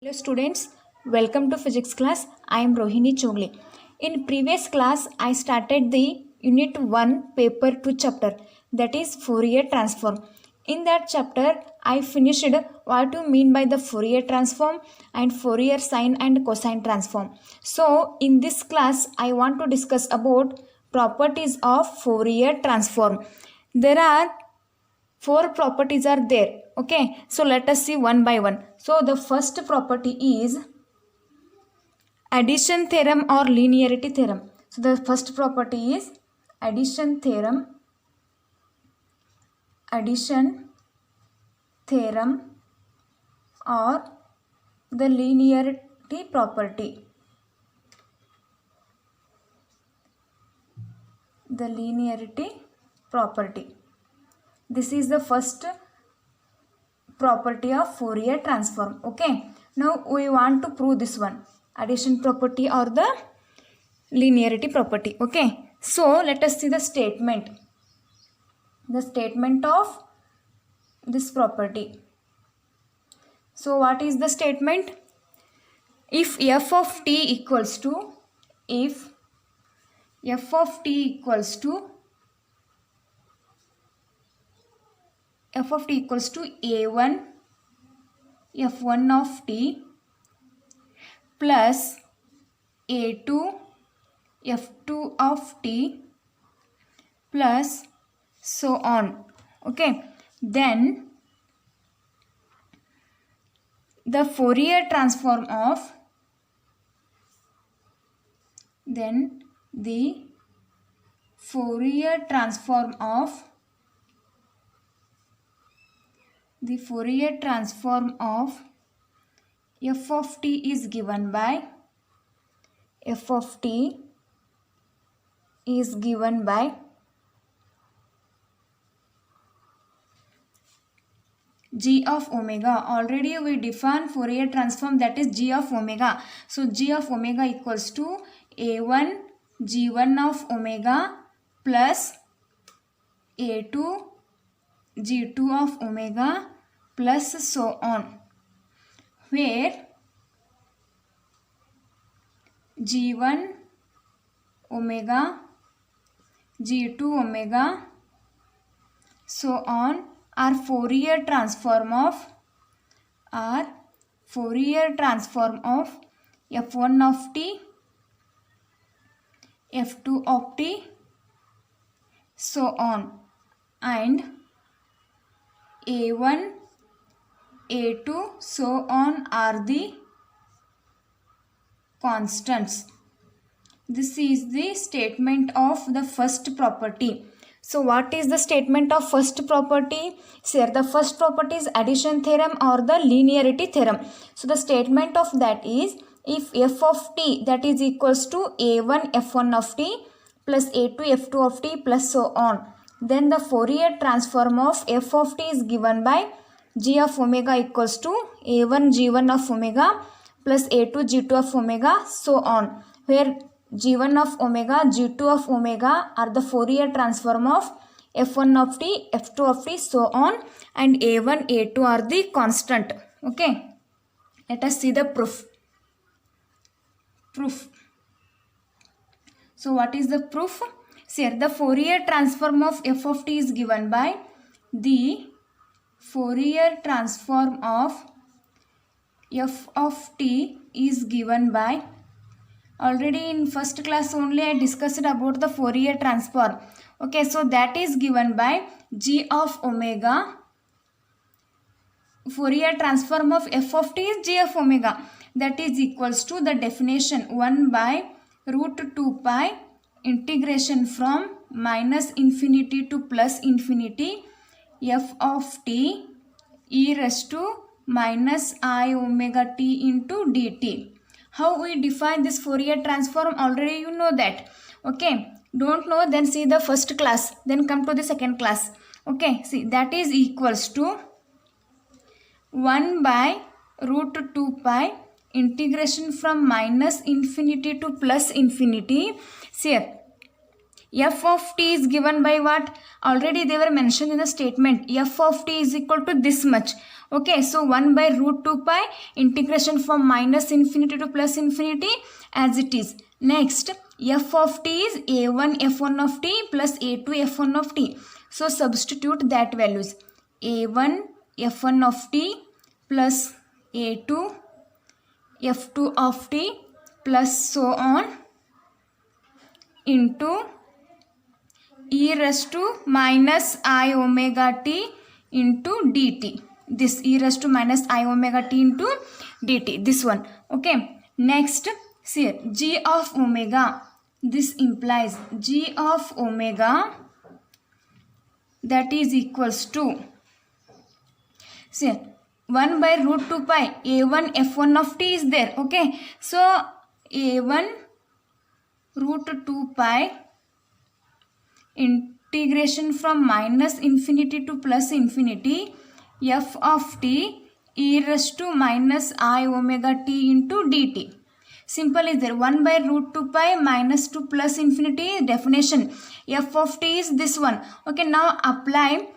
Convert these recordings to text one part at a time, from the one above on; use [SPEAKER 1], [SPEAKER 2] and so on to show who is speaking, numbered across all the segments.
[SPEAKER 1] Hello students, welcome to physics class. I am Rohini Chogle. In previous class, I started the unit 1 paper 2 chapter, that is Fourier transform. In that chapter, I finished what you mean by the Fourier transform and Fourier sine and cosine transform. So in this class, I want to discuss about properties of Fourier transform. There are four properties are there. Okay, so let us see one by one. So the first property is addition theorem or linearity theorem. So the first property is addition theorem or the linearity property. The linearity property. This is the first property of Fourier transform. Okay, now we want to prove this one, addition property or the linearity property. Okay, so let us see the statement of this property. So what is the statement? If f of t equals to a1 f1 of t plus a2 f2 of t plus so on. Okay, then the Fourier transform of f of t is given by g of omega. Already we define Fourier transform, that is g of omega. So g of omega equals to a1 g1 of omega plus a2 g2 of omega plus so on, where g1 omega, g2 omega, so on are Fourier transform of f1 of t, f2 of t, so on, and a1, a2, so on are the constants. This is the statement of the first property. So what is the statement of first property? So here the first property is addition theorem or the linearity theorem. So the statement of that is, if f of t that is equals to a1 f1 of t plus a2 f2 of t plus so on, then the Fourier transform of f of t is given by g of omega equals to a1 g1 of omega plus a2 g2 of omega so on, where g1 of omega, g2 of omega are the Fourier transform of f1 of t, f2 of t, so on, and a1, a2 are the constant. Okay, let us see the proof. So what is the proof? See here, the Fourier transform of f of t is given by the Fourier transform of f of t is given by, already in first class only I discussed about the Fourier transform. Okay, so that is given by g of omega. Fourier transform of f of t is g of omega, that is equals to the definition 1 by root 2 pi integration from minus infinity to plus infinity f of t e raised to minus I omega t into dt. How we define this Fourier transform? Already you know that. Okay, don't know, then see the first class, then come to the second class. Okay, see that is equals to 1 by root 2 pi integration from minus infinity to plus infinity. See here, F of t is given by what? Already they were mentioned in the statement. F of t is equal to this much. Okay, so 1 by root 2 pi integration from minus infinity to plus infinity as it is. Next, f of t is a1 f1 of t plus a2 f1 of t. So substitute that values. a1 f1 of t plus a2 f2 of t plus so on into e raised to minus I omega t into dt. This e raised to minus I omega t into dt. This one. Okay. Next, see here, g of omega. This implies g of omega that is equals to, see, 1 by root 2 pi a1 f1 of t is there. Okay. So a1 root 2 pi integration from minus infinity to plus infinity f of t e raised to minus I omega t into dt. Simple is there. 1 by root 2 pi minus to plus infinity definition. F of t is this one. Okay, now apply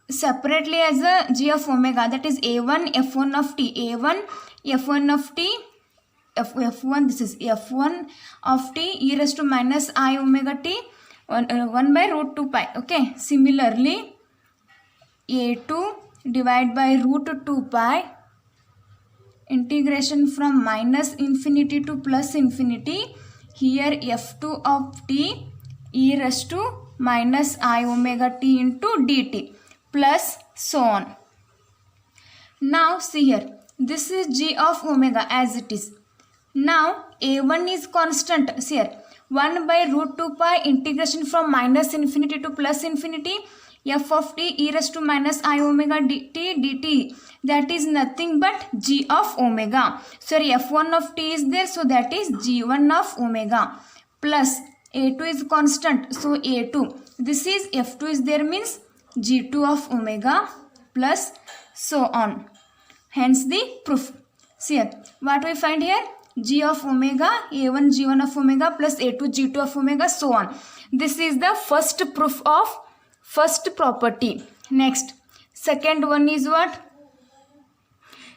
[SPEAKER 1] separately as a g of omega, that is a1 f1 of t. a1 f1 of t f1, this is f1 of t e raised to minus I omega t 1 by root 2 pi. Okay, similarly a2 divided by root 2 pi integration from minus infinity to plus infinity, here f2 of t e raised to minus I omega t into dt plus so on. Now see here, this is g of omega as it is. Now a1 is constant. See here, 1 by root 2 pi integration from minus infinity to plus infinity f of t e raised to minus I omega dt, that is nothing but g of omega. Sorry, f1 of t is there, so that is g1 of omega plus a2 is constant, so a2, this is f2 is there means g2 of omega plus so on. Hence the proof. See here, what we find here? G of omega, a1 g1 of omega plus a2 g2 of omega, so on. This is the first proof of first property. Next, second one is what?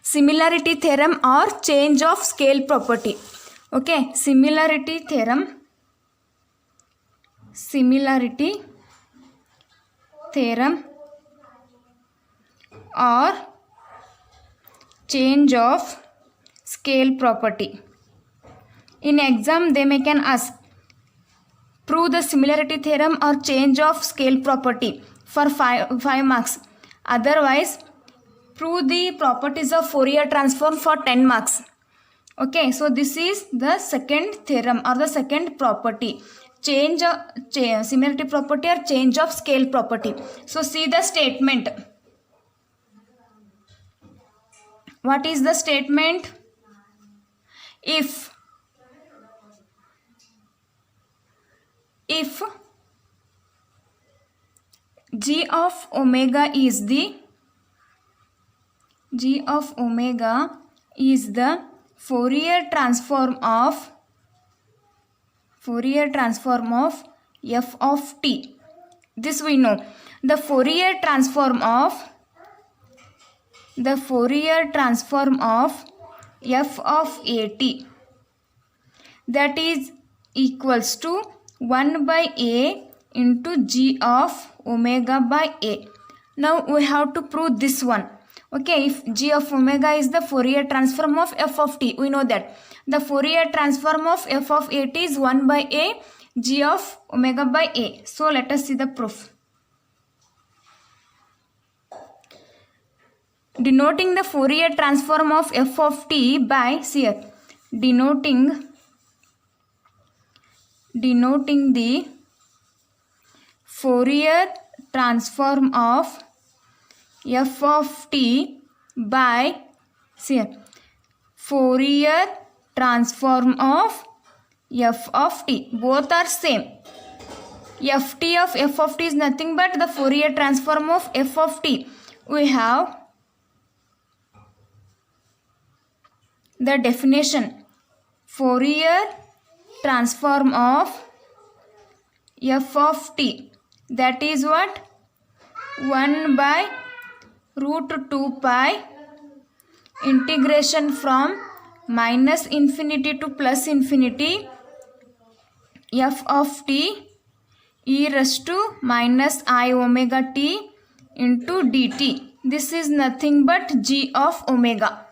[SPEAKER 1] Similarity theorem or change of scale property. Okay, similarity theorem or change of scale property. In exam they may can ask, prove the similarity theorem or change of scale property for 5 marks. Otherwise, prove the properties of Fourier transform for 10 marks. Okay, so this is the second theorem or the second property, similarity property or change of scale property. So see the statement. What is the statement? If g of omega is the Fourier transform of f of t. This we know. The Fourier transform of f of at, that is equals to 1 by a into g of omega by a. Now we have to prove this one. Okay, if g of omega is the Fourier transform of f of t, we know that the Fourier transform of f of at is 1 by a g of omega by a. So let us see the proof. Denoting the Fourier transform of f of t by, see here, denoting the Fourier transform of f of t by, see here, Fourier transform of f of t. Both are same. Ft of f of t is nothing but the Fourier transform of f of t. We have the definition: Fourier transform of f of t, that is what 1 by root 2 pi integration from minus infinity to plus infinity f of t e raised to minus I omega t into dt. This is nothing but g of omega.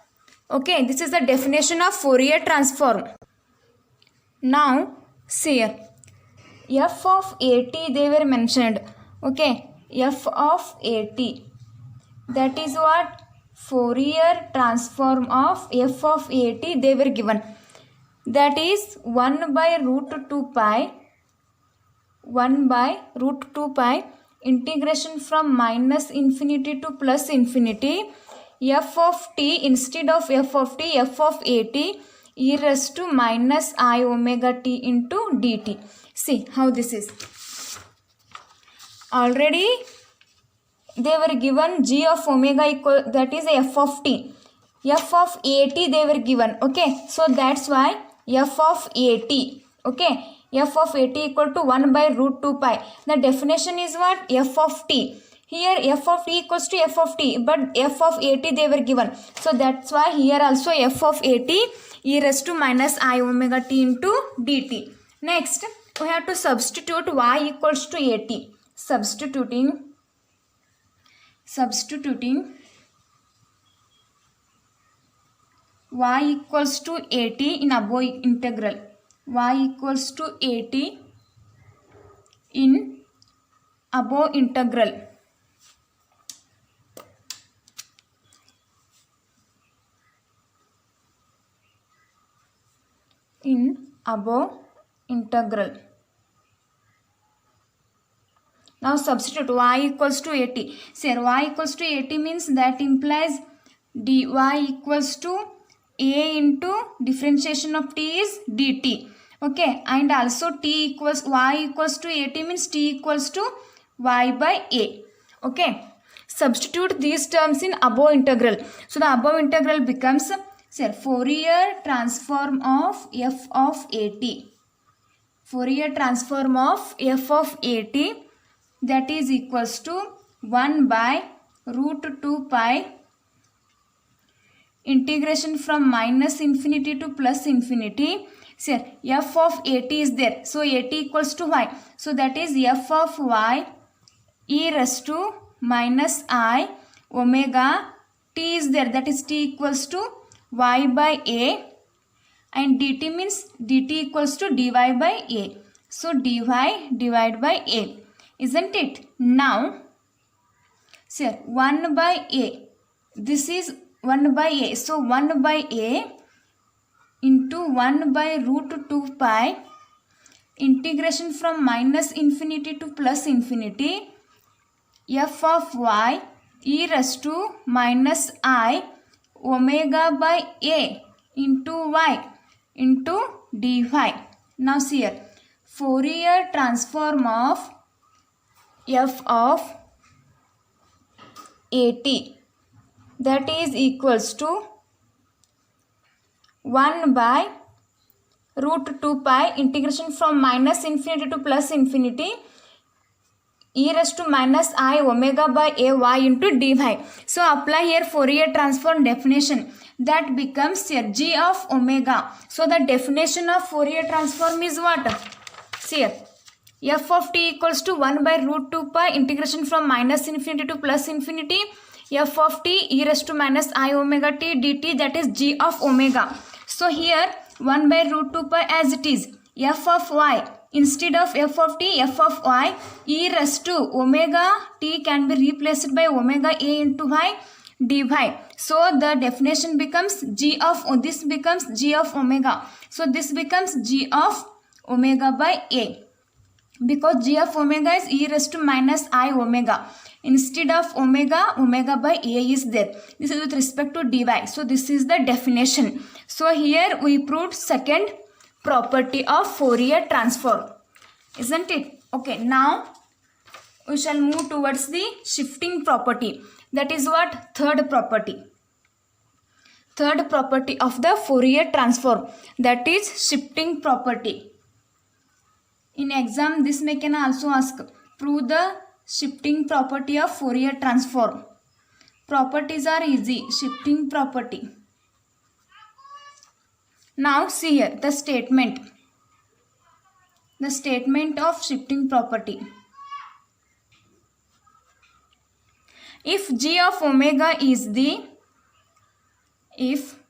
[SPEAKER 1] Okay, this is the definition of Fourier transform. Now see here, f of at they were mentioned. Okay, f of at, that is what Fourier transform of f of at they were given, that is 1 by root 2 pi 1 by root 2 pi integration from minus infinity to plus infinity f of t, instead of f of t, f of at e raised to minus I omega t into dt. See how this is. Already they were given g of omega equal, that is f of t. F of at they were given. Okay, so that's why f of at, okay, f of at equal to 1 by root 2 pi. The definition is what? F of t. Here f of t equals to f of t, but f of at they were given. So that's why here also f of at e raised to minus I omega t into dt. Next, we have to substitute y equals to at. Substituting y equals to at in above integral. Y equals to at in above integral. In above integral. Now substitute y equals to at. Say y equals to at means that implies dy equals to a into differentiation of t is dt. Okay, and also t equals y equals to at means t equals to y by a. Okay, substitute these terms in above integral. So the above integral becomes, say, Fourier transform of f of at. Fourier transform of f of at, that is equals to 1 by root 2 pi integration from minus infinity to plus infinity. Say f of at is there, so at equals to y, so that is f of y e raised to minus I omega t is there, that is t equals to y by a, and dt means dt equals to dy by a, so dy divided by a, isn't it? Now say 1 by a, this is 1 by a, so 1 by a into 1 by root 2 pi integration from minus infinity to plus infinity f of y e raised to minus I omega by a into y into dy. Now see here, Fourier transform of f of at, that is equals to 1 by root 2 pi integration from minus infinity to plus infinity e raised to minus I omega by a y into dy. So apply here Fourier transform definition, that becomes here g of omega. So the definition of Fourier transform is what? See here, f of t equals to 1 by root 2 pi integration from minus infinity to plus infinity f of t e raised to minus I omega t dt, that is g of omega. So here 1 by root 2 pi as it is, f of y, instead of f of t, f of y e raised to omega t can be replaced by omega a into y dy. So the definition becomes g of, this becomes g of omega. So this becomes g of omega by a, because g of omega is e raised to minus I omega. Instead of omega, omega by a is there. This is with respect to dy. So this is the definition. So here we proved second property of Fourier transform, isn't it? Okay, now we shall move towards the shifting property. That is what? Third property. Third property of the Fourier transform, that is shifting property. In exam, this may can also ask, prove the shifting property of Fourier transform. Properties are easy. Shifting property. Now see here the statement. The statement of shifting property. If g of omega is the, if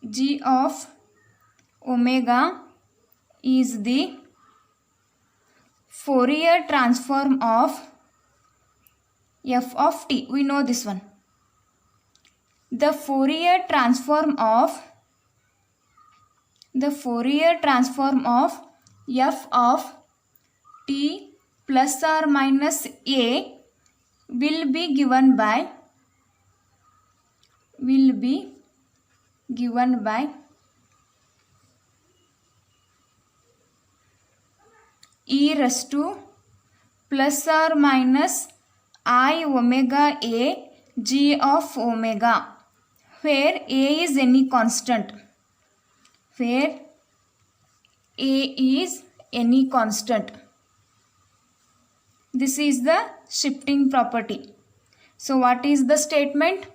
[SPEAKER 1] g of omega is the Fourier transform of f of t, we know this one. The Fourier transform of f of t plus or minus a will be given by e raised to plus or minus I omega a g of omega, where a is any constant. Where a is any constant. This is the shifting property. So what is the statement?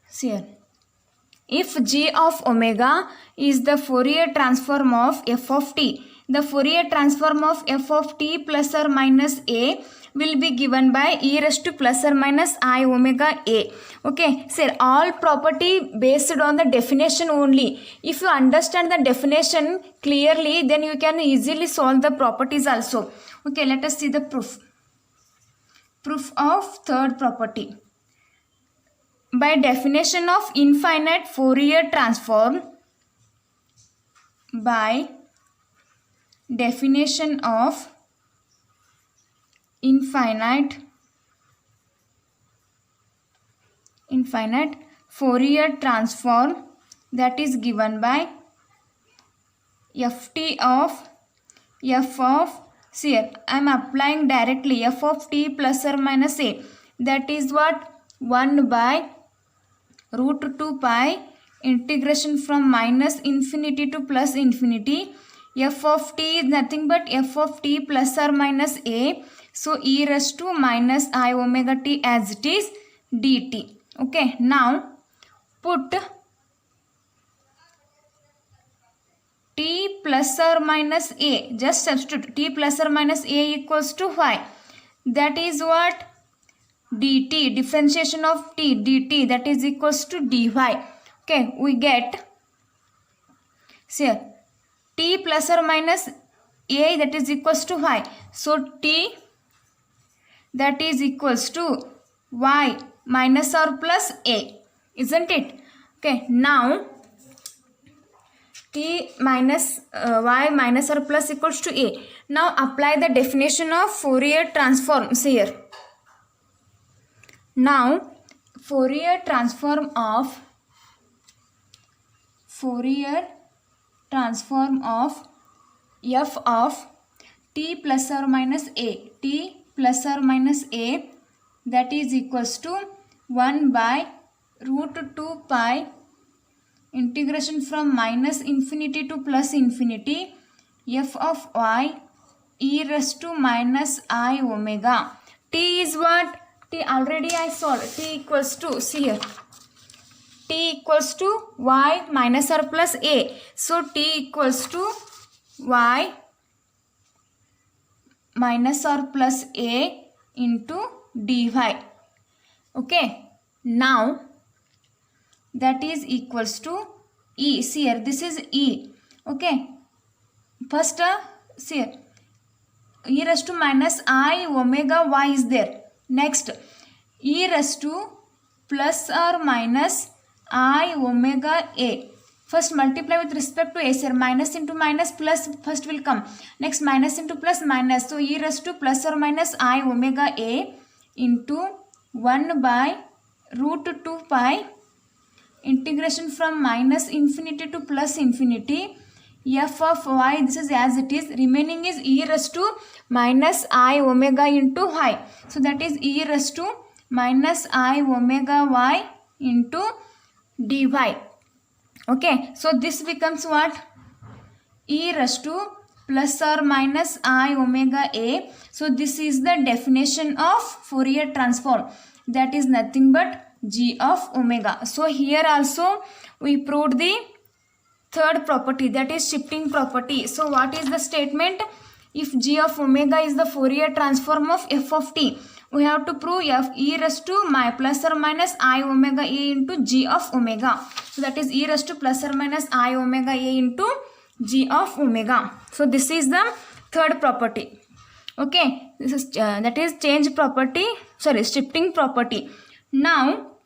[SPEAKER 1] See here. If g of omega is the Fourier transform of f of t, the Fourier transform of f of t plus or minus a will be given by e raised to plus or minus I omega a. Okay, sir, all property based on the definition only. If you understand the definition clearly, then you can easily solve the properties also. Okay, let us see the proof. Proof of third property. By definition of infinite Fourier transform, by definition of infinite Fourier transform, that is given by ft of f of, see here, I am applying directly f of t plus or minus a, that is what, 1 by root 2 pi integration from minus infinity to plus infinity. F of t is nothing but f of t plus or minus a. So e raised to minus I omega t as it is dt. Okay, now put t plus or minus a, just substitute t plus or minus a equals to y. That is what, dt, differentiation of t, dt, that is equals to dy. Okay, we get, see, t plus or minus a, that is equals to y. So t, that is equals to y minus or plus a, isn't it? Okay, now t minus y minus or plus equals to a. Now apply the definition of Fourier transform. See here. Now Fourier transform of f of t plus or minus a, t plus or minus a, that is equals to 1 by root 2 pi integration from minus infinity to plus infinity f of y e raised to minus I omega. T is what? T already I solved. T equals to, see here, t equals to y minus or plus a. So t equals to y minus or plus a into dy. Okay, now that is equals to e. See here, this is e. Okay, first see here, e raised to minus I omega y is there. Next, e raised to plus or minus I omega a. First multiply with respect to a, sir. Minus into minus plus first will come. Next minus into plus minus. So e raised to plus or minus I omega a into 1 by root 2 pi integration from minus infinity to plus infinity f of y, this is as it is, remaining is e raised to minus I omega into y. So that is e raised to minus I omega y into dy. Okay, so this becomes what? e raised to plus or minus I omega a. So this is the definition of Fourier transform. That is nothing but g of omega. So here also we proved the third property, that is shifting property. So what is the statement? If g of omega is the Fourier transform of f of t, we have to prove f e raised to plus or minus I omega a into g of omega. So that is e raised to plus or minus I omega a into g of omega. So this is the third property. Okay, this is that is change property, sorry, shifting property. Now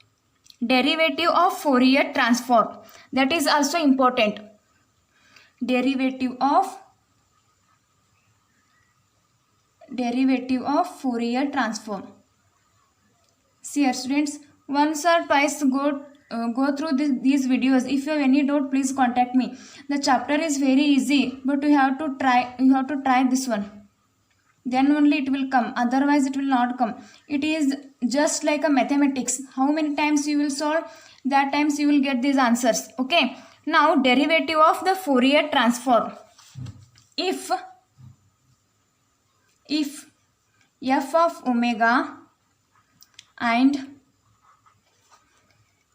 [SPEAKER 1] derivative of Fourier transform, that is also important. Derivative of Fourier transform. See here students, once or twice go through these videos. If you have any doubt, please contact me. The chapter is very easy, but you have to try this one. Then only it will come, otherwise it will not come. It is just like a mathematics. How many times you will solve, that times you will get these answers. Okay, now derivative of the Fourier transform. If f of omega and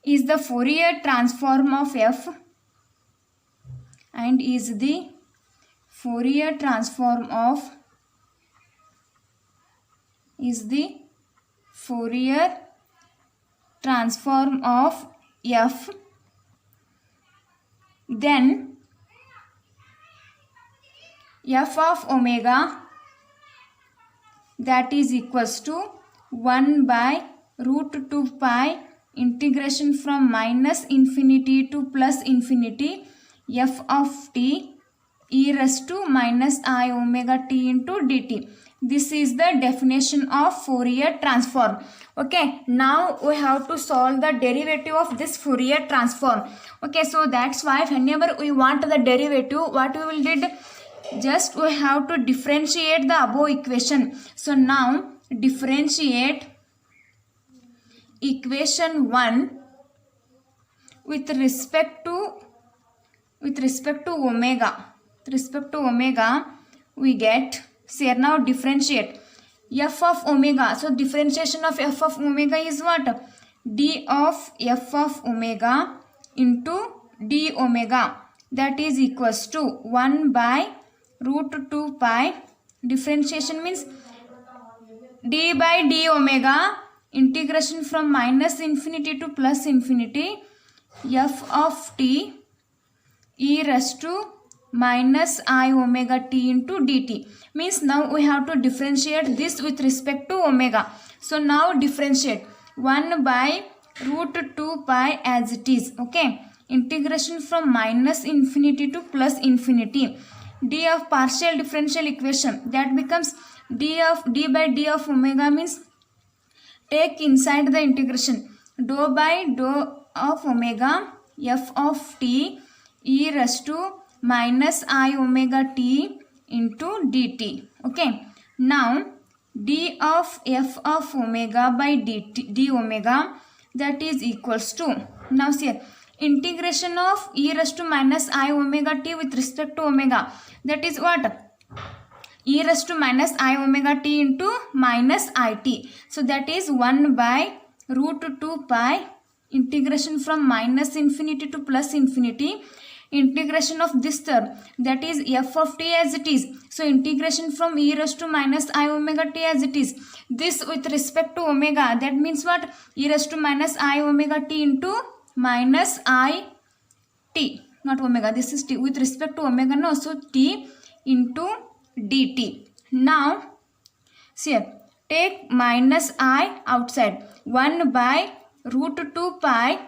[SPEAKER 1] is the Fourier transform of f and is the Fourier transform of f, then f of omega, that is equals to 1 by root 2 pi integration from minus infinity to plus infinity f of t e raised to minus I omega t into dt. This is the definition of Fourier transform. Okay, now we have to solve the derivative of this Fourier transform. Okay, so that's why whenever we want the derivative, what we will did, just we have to differentiate the above equation. So now differentiate equation 1 with respect to omega. With respect to omega, we get, see now differentiate f of omega. So differentiation of f of omega is what? D of f of omega into d omega, that is equals to 1 by root 2 pi. Differentiation means d by d omega integration from minus infinity to plus infinity f of t e raised to minus I omega t into dt. Means now we have to differentiate this with respect to omega. So now differentiate 1 by root 2 pi as it is. Okay, integration from minus infinity to plus infinity. D of partial differential equation, that becomes d by d of omega, means take inside the integration dou by dou of omega f of t e raised to minus I omega t into dt. Okay, now d of f of omega by d omega, that is equals to, now see integration of e raised to minus I omega t with respect to omega, that is what? E raised to minus I omega t into minus it. So that is 1 by root 2 pi integration from minus infinity to plus infinity, integration of this term, that is f of t as it is. So integration from e raised to minus I omega t as it is. This with respect to omega, that means what? E raised to minus I omega t into minus I t, not omega, this is t with respect to omega, no, so t into dt. Now see here, take minus I outside, 1 by root 2 pi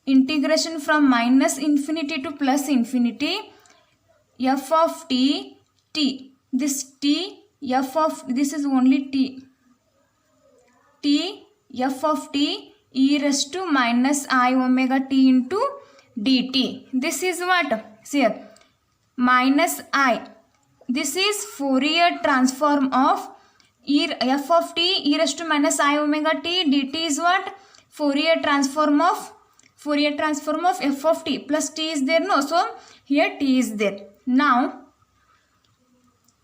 [SPEAKER 1] integration from minus infinity to plus infinity f of t, this t f of, this is only t f of t e raised to minus I omega t into dt. This is what? See here, minus I, this is Fourier transform of f of t e raised to minus I omega t, dt is what? Fourier transform of Fourier transform of f of t plus t is there, no? So here t is there. Now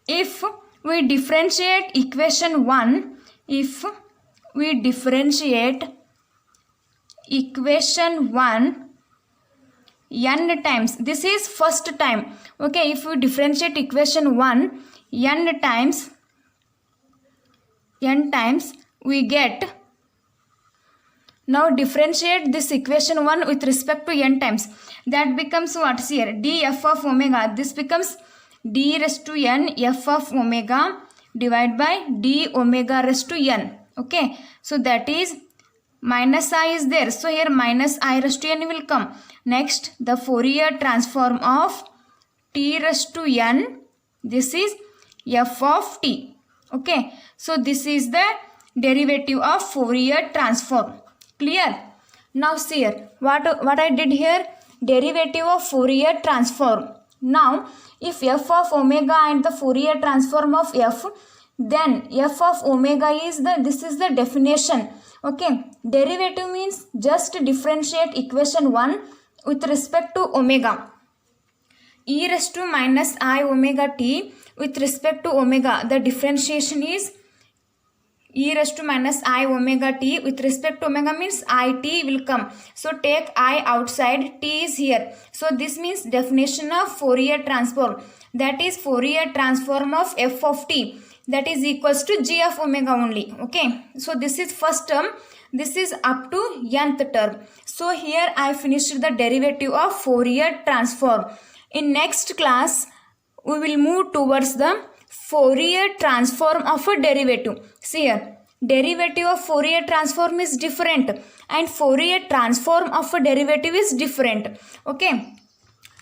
[SPEAKER 1] if we differentiate equation 1, if we differentiate equation 1 n times, this is first time, okay, if we differentiate equation 1 n times we get, now differentiate this equation 1 with respect to n times, that becomes what here, d f of omega, this becomes d raised to n f of omega divided by d omega raised to n, okay, so that is minus I is there, so here minus I raised to n will come. Next, the Fourier transform of t raised to n, this is f of t, okay, so this is the derivative of Fourier transform. Clear? Now see here, what I did here, derivative of Fourier transform. Now if f of omega and the Fourier transform of f, then f of omega is this is the definition, okay. Derivative means just differentiate equation 1 with respect to omega. E raised to minus I omega t with respect to omega, the differentiation is e raised to minus I omega t with respect to omega means it will come. So take I outside, t is here. So this means definition of Fourier transform, that is Fourier transform of f of t, that is equals to g of omega only, okay. So this is first term, this is up to nth term. So here I finished the derivative of Fourier transform. In next class we will move towards the Fourier transform of a derivative. See here, derivative of Fourier transform is different and Fourier transform of a derivative is different, okay.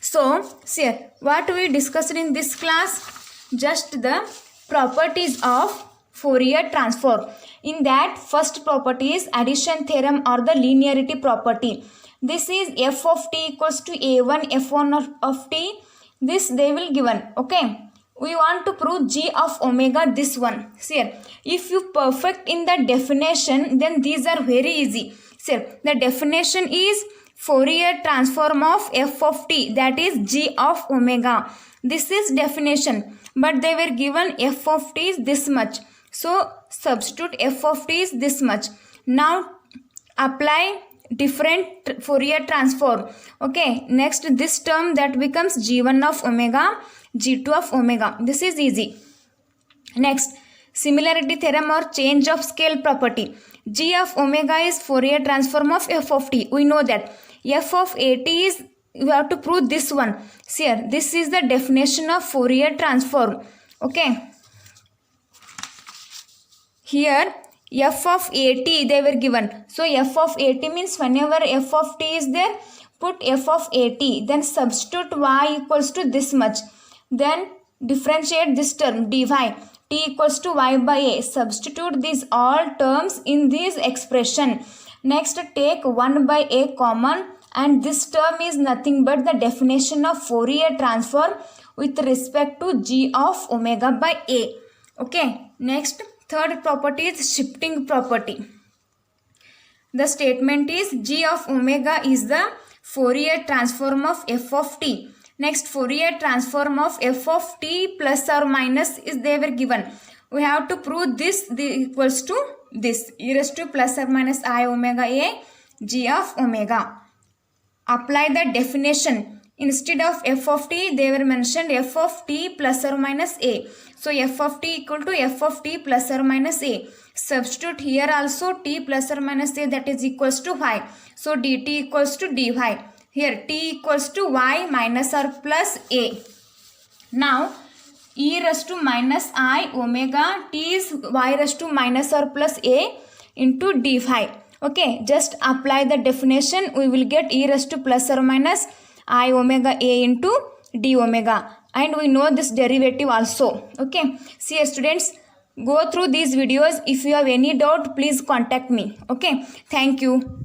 [SPEAKER 1] So see here, what we discussed in this class, just the properties of Fourier transform. In that, first property is addition theorem or the linearity property. This is f of t equals to a1 f1 of t, this they will given, okay. We want to prove g of omega, this one. See here, if you perfect in the definition, then these are very easy. See here, the definition is Fourier transform of f of t, that is g of omega. This is definition, but they were given f of t is this much. So substitute f of t is this much. Now apply different Fourier transform, okay. Next this term that becomes g1 of omega, g2 of omega, this is easy. Next, similarity theorem or change of scale property. G of omega is Fourier transform of f of t, we know that. F of at is, you have to prove this one. See here, this is the definition of Fourier transform, okay. Here f of at they were given, so f of at means whenever f of t is there, put f of at, then substitute y equals to this much, then differentiate this term dy, t equals to y by a, substitute these all terms in this expression. Next take 1 by a common, and this term is nothing but the definition of Fourier transform with respect to g of omega by a, okay. Next, third property is shifting property. The statement is g of omega is the Fourier transform of f of t. Next, Fourier transform of f of t plus or minus is they were given. We have to prove this equals to this, e raised to plus or minus I omega a g of omega. Apply the definition. Instead of f of t, they were mentioned f of t plus or minus a. So f of t equal to f of t plus or minus a. Substitute here also t plus or minus a, that is equals to y. So dt equals to dy. Here t equals to y minus or plus a. Now e raised to minus I omega t is y raised to minus or plus a into dy. Okay, just apply the definition. We will get e raised to plus or minus I omega a into d omega, and we know this derivative also. Okay, see students, go through these videos. If you have any doubt, please contact me. Okay, thank you.